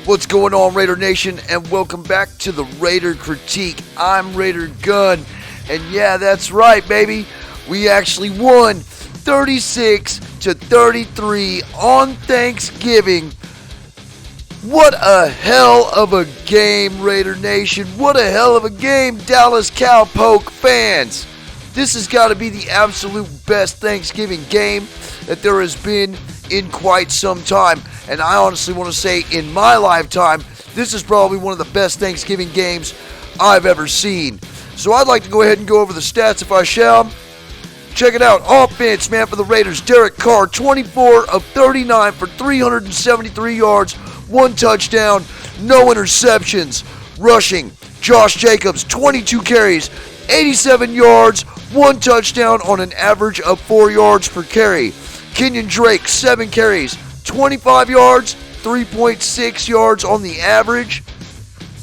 What's going on, Raider Nation, and welcome back to the Raider Critique. I'm Raider Gunn, and yeah, that's right, baby. We actually won 36-33 on Thanksgiving. What a hell of a game, Raider Nation. What a hell of a game, Dallas Cowpoke fans. This has got to be the absolute best Thanksgiving game that there has been in quite some time. And I honestly want to say, in my lifetime, this is probably one of the best Thanksgiving games I've ever seen. So I'd like to go ahead and go over the stats if I shall. Check it out. Offense, man, for the Raiders. Derek Carr, 24 of 39 for 373 yards, 1 touchdown, no interceptions. Rushing, Josh Jacobs, 22 carries, 87 yards, 1 touchdown on an average of 4 yards per carry. Kenyon Drake, 7 carries, 25 yards, 3.6 yards on the average.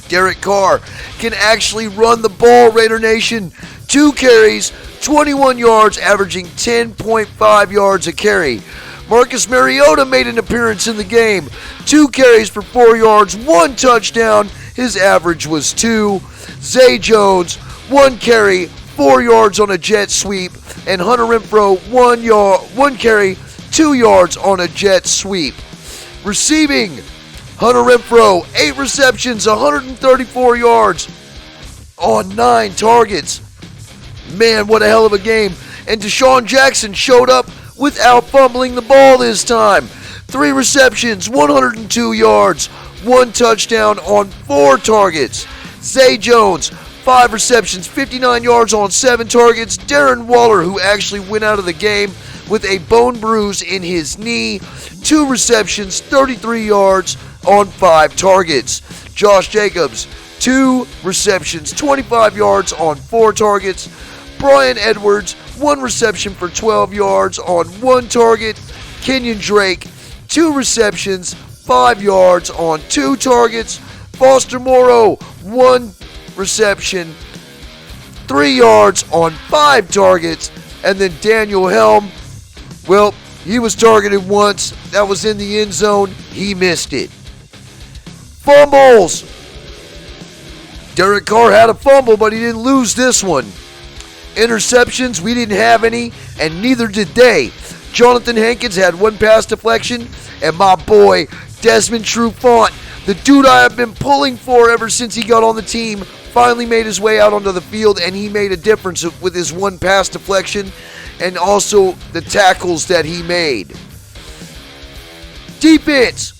Derek Carr can actually run the ball, Raider Nation. 2 carries, 21 yards, averaging 10.5 yards a carry. Marcus Mariota made an appearance in the game. 2 carries for 4 yards, 1 touchdown. His average was 2. Zay Jones, 1 carry, 4 yards on a jet sweep. And Hunter Renfrow, 1 carry, 2 yards on a jet sweep. Receiving, Hunter Renfrow, 8 receptions, 134 yards on 9 targets. Man, what a hell of a game. And Deshaun Jackson showed up without fumbling the ball this time. 3 receptions, 102 yards, 1 touchdown on 4 targets. Zay Jones, 5 receptions, 59 yards on 7 targets. Darren Waller, who actually went out of the game with a bone bruise in his knee, 2 receptions, 33 yards on 5 targets. Josh Jacobs, 2 receptions, 25 yards on 4 targets. Bryan Edwards, 1 reception for 12 yards on 1 target. Kenyon Drake, 2 receptions, 5 yards on 2 targets. Foster Moreau, 1 reception, 3 yards on 5 targets. And then Daniel Helm, well, he was targeted once. That was in the end zone. He missed it. Fumbles. Derek Carr had a fumble, but he didn't lose this one. Interceptions, we didn't have any, and neither did they. Jonathan Hankins had 1 pass deflection, and my boy, Desmond Trufant, the dude I have been pulling for ever since he got on the team, finally made his way out onto the field, and he made a difference with his 1 pass deflection and also the tackles that he made. Defense,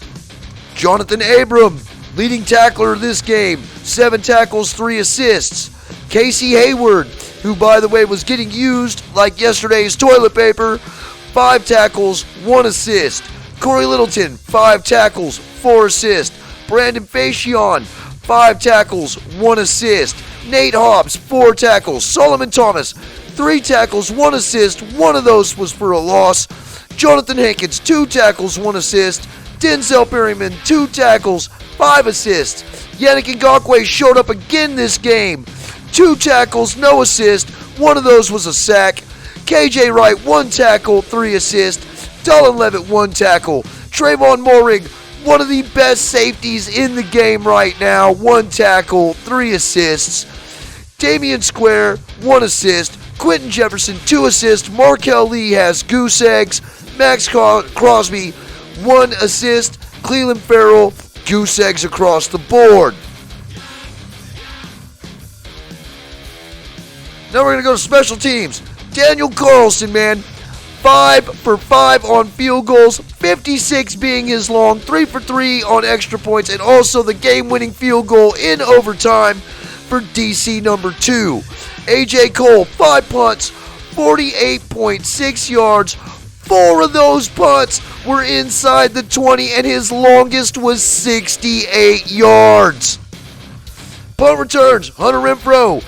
Jonathan Abram, leading tackler of this game, 7 tackles, 3 assists. Casey Hayward, who, by the way, was getting used like yesterday's toilet paper, 5 tackles, 1 assist. Corey Littleton, 5 tackles, 4 assists. Brandon Facion, 5 tackles, 1 assist. Nate Hobbs, 4 tackles. Solomon Thomas, 3 tackles, 1 assist. 1 of those was for a loss. Jonathan Hankins, 2 tackles, 1 assist. Denzel Perryman, 2 tackles, 5 assists. Yannick Ngakoue showed up again this game. 2 tackles, no assist. 1 of those was a sack. KJ Wright, 1 tackle, 3 assists. Dolan Levitt, 1 tackle. Trayvon Moehrig, one of the best safeties in the game right now. 1 tackle, 3 assists. Damian Square, 1 assist. Quentin Jefferson, 2 assists. Markel Lee has goose eggs. Max Crosby, 1 assist. Cleveland Farrell, goose eggs across the board. Now we're going to go to special teams. Daniel Carlson, man, 5 for 5 on field goals, 56 being his long, 3 for 3 on extra points, and also the game-winning field goal in overtime for DC number 2. AJ Cole, 5 punts, 48.6 yards. 4 of those punts were inside the 20, and his longest was 68 yards. Punt returns, Hunter Renfrow,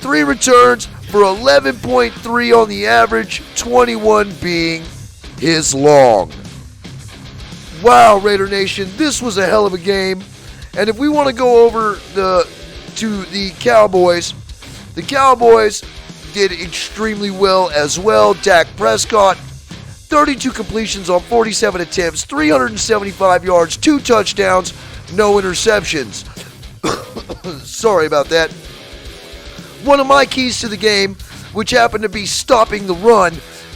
3 returns for 11.3 on the average, 21 being his long. Wow, Raider Nation, this was a hell of a game. And if we want to go over to the Cowboys, the Cowboys did extremely well as well. Dak Prescott, 32 completions on 47 attempts, 375 yards, 2 touchdowns, no interceptions. Sorry about that. One of my keys to the game, which happened to be stopping the run,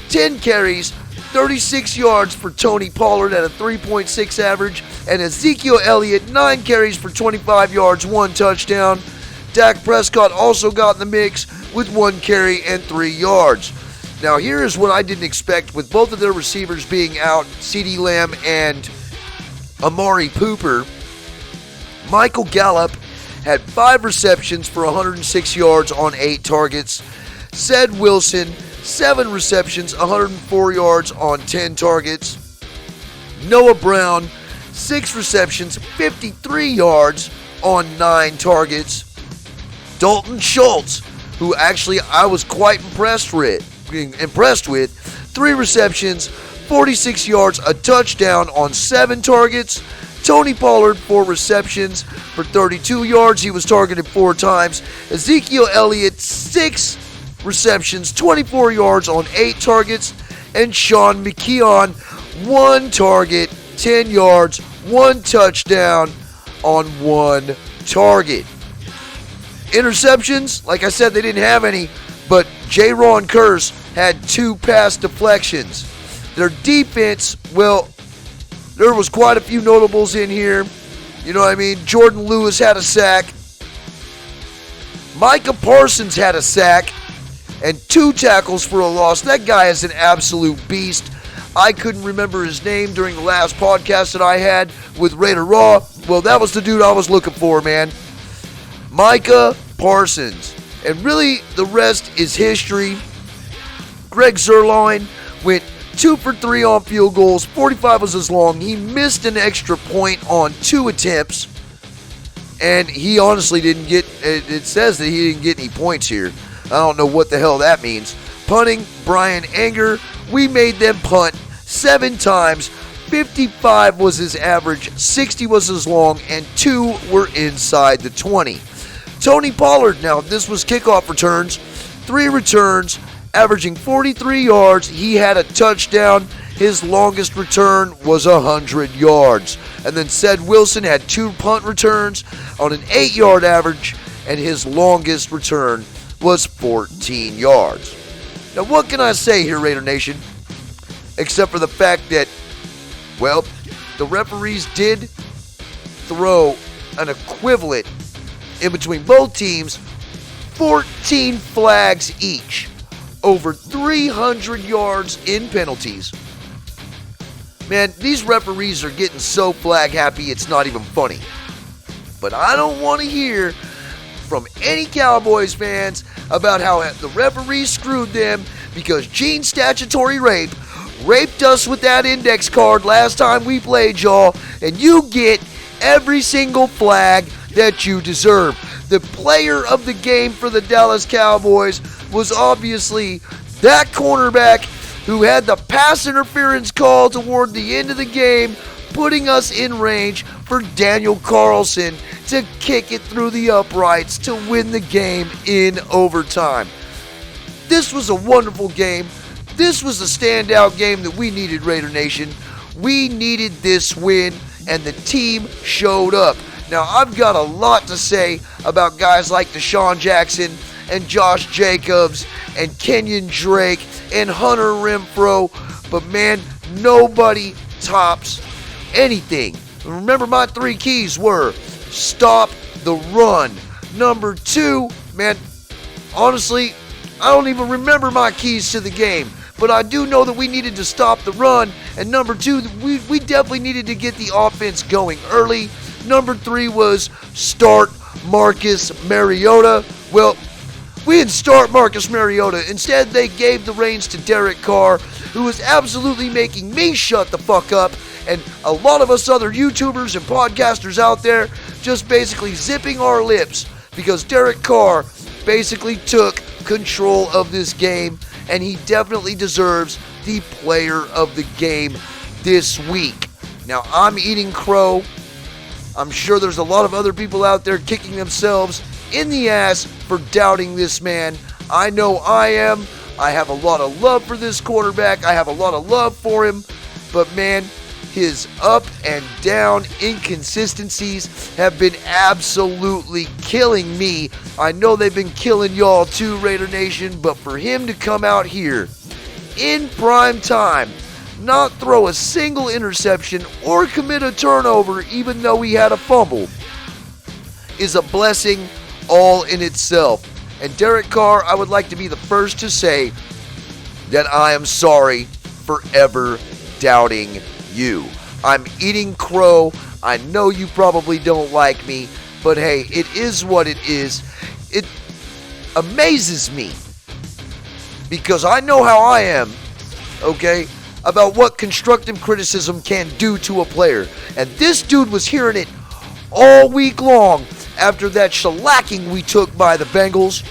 10 carries, 36 yards for Tony Pollard at a 3.6 average, and Ezekiel Elliott, 9 carries for 25 yards, 1 touchdown. Dak Prescott also got in the mix with 1 carry and 3 yards. Now here is what I didn't expect with both of their receivers being out, CeeDee Lamb and Amari Cooper. Michael Gallup had 5 receptions for 106 yards on 8 targets. Ced Wilson, 7 receptions, 104 yards on 10 targets. Noah Brown, 6 receptions, 53 yards on 9 targets. Dalton Schultz, who actually I was quite impressed with, 3 receptions, 46 yards, a touchdown on 7 targets. Tony Pollard, 4 receptions for 32 yards. He was targeted 4 times. Ezekiel Elliott, 6 receptions, 24 yards on 8 targets. And Sean McKeon, 1 target, 10 yards, 1 touchdown on 1 target. Interceptions, like I said, they didn't have any, but Jaron Kearse had 2 pass deflections. Their defense, well, there was quite a few notables in here. You know what I mean? Jordan Lewis had a sack. Micah Parsons had a sack and 2 tackles for a loss. That guy is an absolute beast. I couldn't remember his name during the last podcast that I had with Raider Raw. Well, that was the dude I was looking for, man. Micah Parsons. And really, the rest is history. Greg Zuerlein went 2 for 3 on field goals. 45 was his long. He missed an extra point on 2 attempts. And he honestly didn't get, it says that he didn't get any points here. I don't know what the hell that means. Punting, Brian Anger. We made them punt 7 times. 55 was his average, 60 was his long, and 2 were inside the 20. Tony Pollard, now this was kickoff returns, 3 returns, averaging 43 yards. He had a touchdown. His longest return was 100 yards. And then Ced Wilson had 2 punt returns on an 8-yard average, and his longest return was 14 yards. Now what can I say here, Raider Nation? Except for the fact that, well, the referees did throw an equivalent in between both teams, 14 flags each, over 300 yards in penalties. Man, these referees are getting so flag happy it's not even funny. But I don't want to hear from any Cowboys fans about how the referees screwed them because Gene Statutory Rape raped us with that index card last time we played, y'all, and you get every single flag that you deserve. The player of the game for the Dallas Cowboys was obviously that cornerback who had the pass interference call toward the end of the game, putting us in range for Daniel Carlson to kick it through the uprights to win the game in overtime. This was a wonderful game. This was a standout game that we needed, Raider Nation. We needed this win, and the team showed up. Now, I've got a lot to say about guys like Deshaun Jackson and Josh Jacobs and Kenyon Drake and Hunter Renfrow, but man, nobody tops anything. Remember, my 3 keys were stop the run. Number 2, man, honestly, I don't even remember my keys to the game. But I do know that we needed to stop the run. And number 2, we definitely needed to get the offense going early. Number 3 was start Marcus Mariota. Well, we didn't start Marcus Mariota. Instead, they gave the reins to Derek Carr, who was absolutely making me shut the fuck up. And a lot of us other YouTubers and podcasters out there just basically zipping our lips because Derek Carr basically took control of this game, and he definitely deserves the player of the game this week. Now, I'm eating crow. I'm sure there's a lot of other people out there kicking themselves in the ass for doubting this man. I know I am. I have a lot of love for this quarterback. I have a lot of love for him. But man, His up and down inconsistencies have been absolutely killing me. I know they've been killing y'all too, Raider Nation, but for him to come out here in prime time, not throw a single interception or commit a turnover even though he had a fumble, is a blessing all in itself. And Derek Carr, I would like to be the first to say that I am sorry for ever doubting you. I'm eating crow. I know you probably don't like me, but hey, it is what it is. It amazes me because I know how I am, okay, about what constructive criticism can do to a player. And this dude was hearing it all week long after that shellacking we took by the Bengals.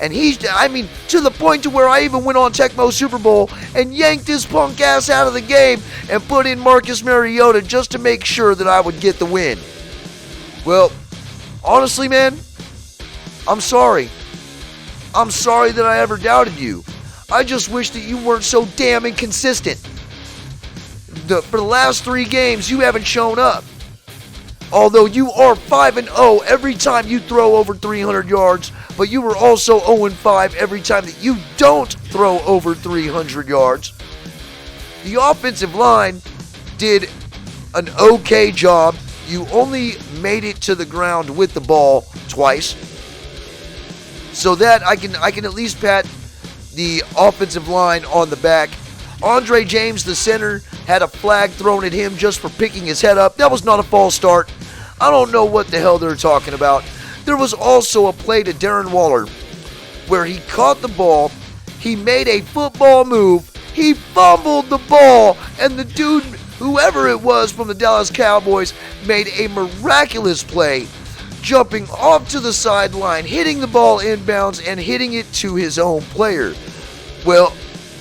And to the point to where I even went on Tecmo Super Bowl and yanked his punk ass out of the game and put in Marcus Mariota just to make sure that I would get the win. Well, honestly, man, I'm sorry. I'm sorry that I ever doubted you. I just wish that you weren't so damn inconsistent. For the last 3 games, you haven't shown up. Although you are 5-0 every time you throw over 300 yards, but you were also 0-5 every time that you don't throw over 300 yards. The offensive line did an okay job. You only made it to the ground with the ball twice. So that I can at least pat the offensive line on the back. Andre James, the center, had a flag thrown at him just for picking his head up. That was not a false start. I don't know what the hell they're talking about. There was also a play to Darren Waller where he caught the ball, he made a football move, he fumbled the ball, and the dude, whoever it was from the Dallas Cowboys, made a miraculous play, jumping off to the sideline, hitting the ball inbounds, and hitting it to his own player. Well,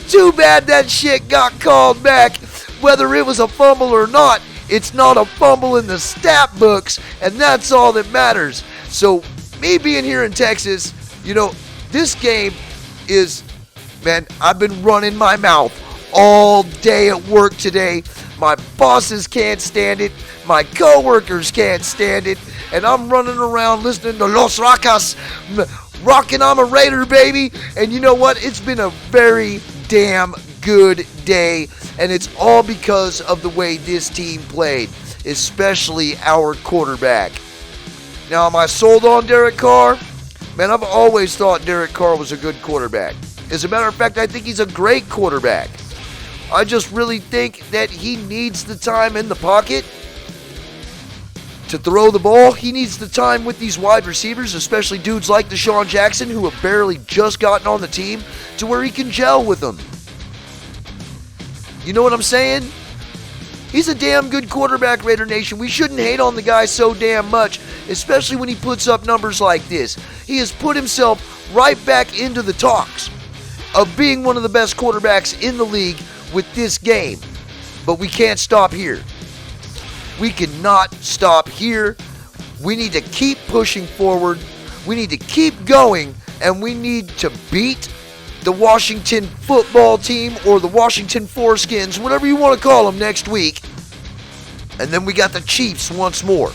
too bad that shit got called back. Whether it was a fumble or not, it's not a fumble in the stat books, and that's all that matters. So, me being here in Texas, this game is, man, I've been running my mouth all day at work today. My bosses can't stand it. My coworkers can't stand it. And I'm running around listening to Los Rockas, rocking I'm a Raider, baby. And you know what? It's been a very damn good day. And it's all because of the way this team played, especially our quarterback. Now, am I sold on Derek Carr? Man, I've always thought Derek Carr was a good quarterback. As a matter of fact, I think he's a great quarterback. I just really think that he needs the time in the pocket to throw the ball. He needs the time with these wide receivers, especially dudes like Deshaun Jackson, who have barely just gotten on the team, to where he can gel with them. You know what I'm saying? He's a damn good quarterback, Raider Nation. We shouldn't hate on the guy so damn much, especially when he puts up numbers like this. He has put himself right back into the talks of being one of the best quarterbacks in the league with this game. But we can't stop here. We cannot stop here. We need to keep pushing forward. We need to keep going, and we need to beat the Washington football team or the Washington Foreskins, whatever you want to call them, next week. And then we got the Chiefs once more.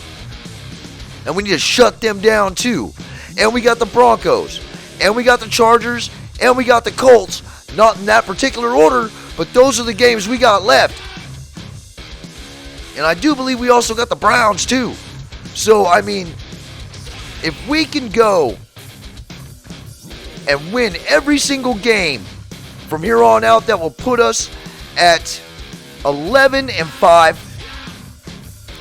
And we need to shut them down too. And we got the Broncos. And we got the Chargers. And we got the Colts. Not in that particular order, but those are the games we got left. And I do believe we also got the Browns too. So, if we can go and win every single game from here on out, that will put us at 11-5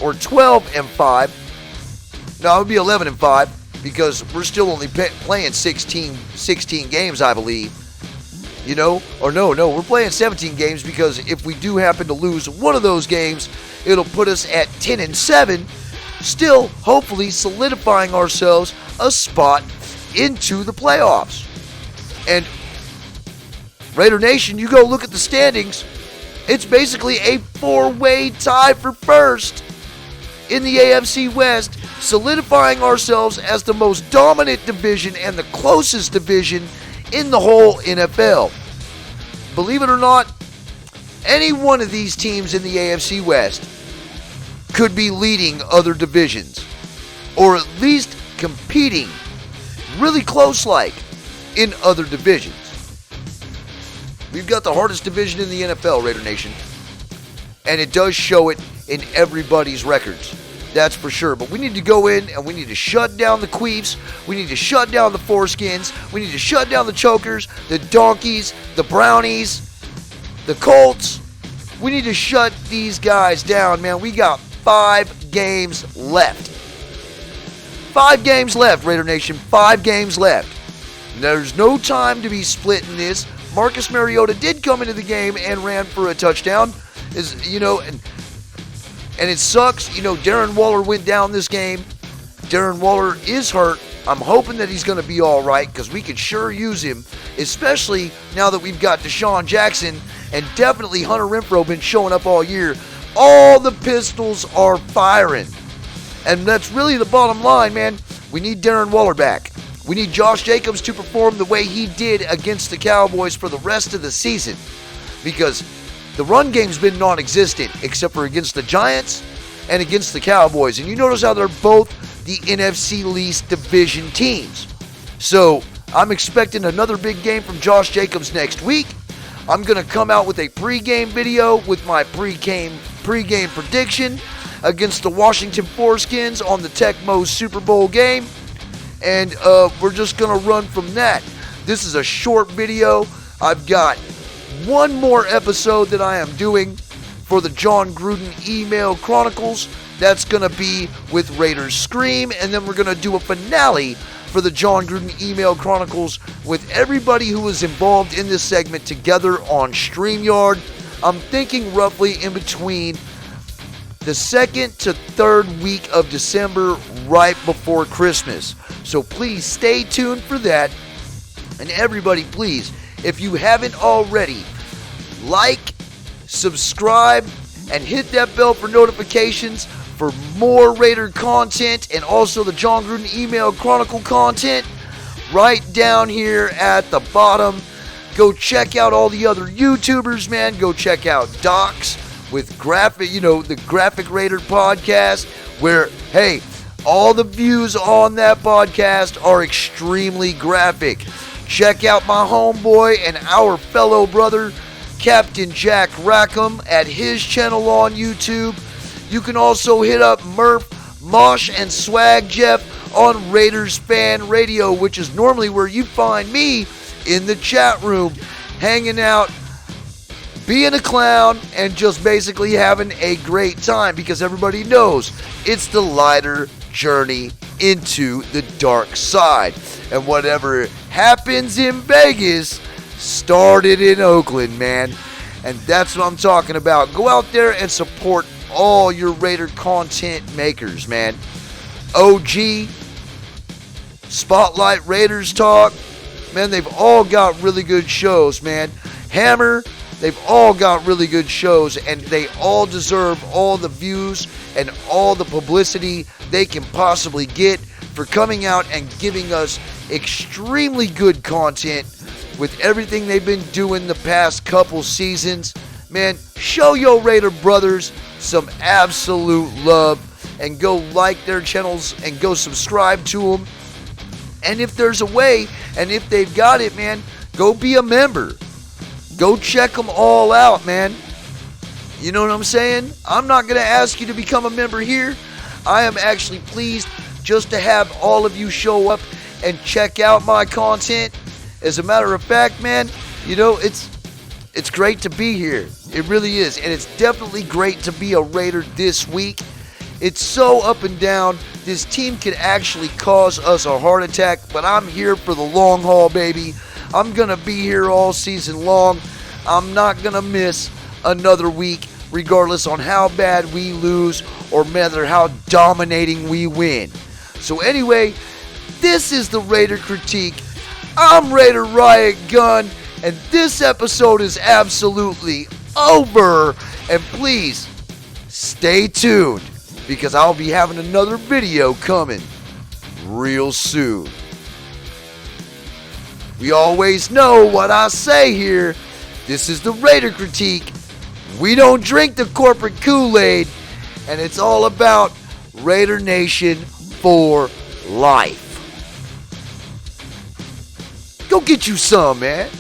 or 12-5. No, it would be 11-5 because we're still only playing 16 games, I believe. Or no, we're playing 17 games because if we do happen to lose one of those games, it'll put us at 10-7, still hopefully solidifying ourselves a spot into the playoffs. And Raider Nation, you go look at the standings. It's basically a 4-way tie for first in the AFC West, solidifying ourselves as the most dominant division and the closest division in the whole NFL. Believe it or not, Any one of these teams in the AFC West could be leading other divisions, or at least competing really close like in other divisions. We've got the hardest division in the NFL, Raider Nation, and it does show it in everybody's records. That's for sure. But we need to go in and we need to shut down the Queefs. We need to shut down the Foreskins. We need to shut down the Chokers, the Donkeys, the Brownies, the Colts. We need to shut these guys down, man. We got 5 games left. 5 games left, Raider Nation. 5 games left. There's no time to be splitting this. Marcus Mariota did come into the game and ran for a touchdown. And it sucks. Darren Waller went down this game. Darren Waller is hurt. I'm hoping that he's going to be all right because we could sure use him, especially now that we've got Deshaun Jackson and definitely Hunter Renfrow been showing up all year. All the pistols are firing. And that's really the bottom line, man. We need Darren Waller back. We need Josh Jacobs to perform the way he did against the Cowboys for the rest of the season, because the run game's been non-existent except for against the Giants and against the Cowboys. And you notice how they're both the NFC least division teams. So I'm expecting another big game from Josh Jacobs next week. I'm going to come out with a pregame video with my pregame prediction against the Washington Foreskins on the Tecmo Super Bowl game. And we're just going to run from that. This is a short video. I've got one more episode that I am doing for the John Gruden Email Chronicles. That's going to be with Raiders Scream. And then we're going to do a finale for the John Gruden Email Chronicles with everybody who was involved in this segment together on StreamYard. I'm thinking roughly in between the 2nd to 3rd week of December, right before Christmas. So please stay tuned for that. And everybody, please, if you haven't already, like, subscribe, and hit that bell for notifications for more Raider content and also the John Gruden Email Chronicle content right down here at the bottom. Go check out all the other YouTubers, man. Go check out Docs with the Graphic Raider podcast, where, hey, all the views on that podcast are extremely graphic. Check out my homeboy and our fellow brother, Captain Jack Rackham, at his channel on YouTube. You can also hit up Murph, Mosh, and Swag Jeff on Raiders Fan Radio, which is normally where you find me in the chat room, hanging out, being a clown, and just basically having a great time, because everybody knows it's the lighter journey into the dark side. And whatever happens in Vegas started in Oakland, man. And that's what I'm talking about. Go out there and support all your Raider content makers, man. OG, Spotlight Raiders Talk, man, they've all got really good shows, man. Hammer, they've all got really good shows, and they all deserve all the views and all the publicity they can possibly get for coming out and giving us extremely good content with everything they've been doing the past couple seasons. Man, show your Raider brothers some absolute love and go like their channels and go subscribe to them. And if there's a way, and if they've got it, man, go be a member. Go check them all out, man. You know what I'm saying? I'm not going to ask you to become a member here. I am actually pleased just to have all of you show up and check out my content. As a matter of fact, man, it's great to be here. It really is. And it's definitely great to be a Raider this week. It's so up and down. This team could actually cause us a heart attack, but I'm here for the long haul, baby. I'm going to be here all season long. I'm not going to miss another week, regardless on how bad we lose or matter how dominating we win. So anyway, this is the Raider Critique. I'm Raider Riot Gun, and this episode is absolutely over. And please, stay tuned, because I'll be having another video coming real soon. We always know what I say here. This is the Raider Critique. We don't drink the corporate Kool-Aid, and it's all about Raider Nation for life. Go get you some, man.